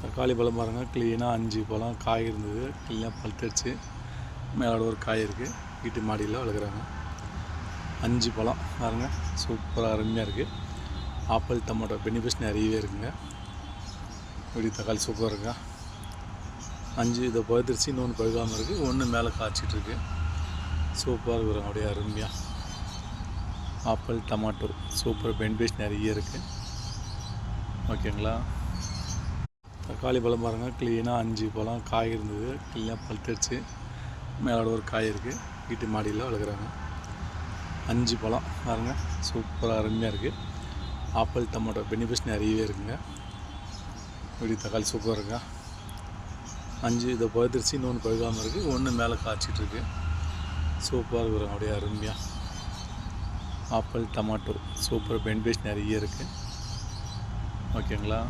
தக்காளி பழம் பாருங்கள், க்ளீனாக 5 பழம் காய் இருந்தது, க்ளீனாக பழுத்துருச்சு. மேலோட ஒரு காய் இருக்குது, வீட்டு மாடியில் வளர்க்குறாங்க. 5 பழம் பாருங்கள், சூப்பராக அருமையாக இருக்குது. ஆப்பிள் டொமேட்டோ பெனிஃபிட்ஸ் நிறையவே இருக்குங்க. இப்படி தக்காளி சூப்பராக இருக்கா. 5 இதை பழுத்துருச்சு, இன்னொன்று பழுக்காமல் இருக்குது, ஒன்று மேலே காய்ச்சிட்ருக்கு. சூப்பராக இருக்கிறாங்க, அப்படியே அருமையாக. ஆப்பிள் டொமேட்டோ சூப்பர் பெனிஃபிட்ஸ் நிறைய இருக்குது. ஓகேங்களா. தக்காளி பழம் பாருங்கள், க்ளீனாக 5 பழம் காய் இருந்தது, க்ளீனாக பழுத்துருச்சு. மேலோட ஒரு காய் இருக்குது, வீட்டு மாடியில் வளர்க்குறாங்க. 5 பழம் பாருங்கள், சூப்பராக அருமையாக இருக்குது. ஆப்பிள் டொமேட்டோ பெனிஃபிட்ஸ் நிறையவே இருக்குங்க. இப்படி தக்காளி சூப்பராக இருக்கா. 5 இதை பழுத்துருச்சு, இன்னொன்று பழுக்காமல் இருக்குது, ஒன்று மேலே காய்ச்சிட்ருக்கு. சூப்பராக இருக்கிறாங்க, அப்படியே அருமையாக. ஆப்பிள் டொமேட்டோ சூப்பர் பெனிஃபிட்ஸ் நிறைய இருக்குது. ஓகேங்களா.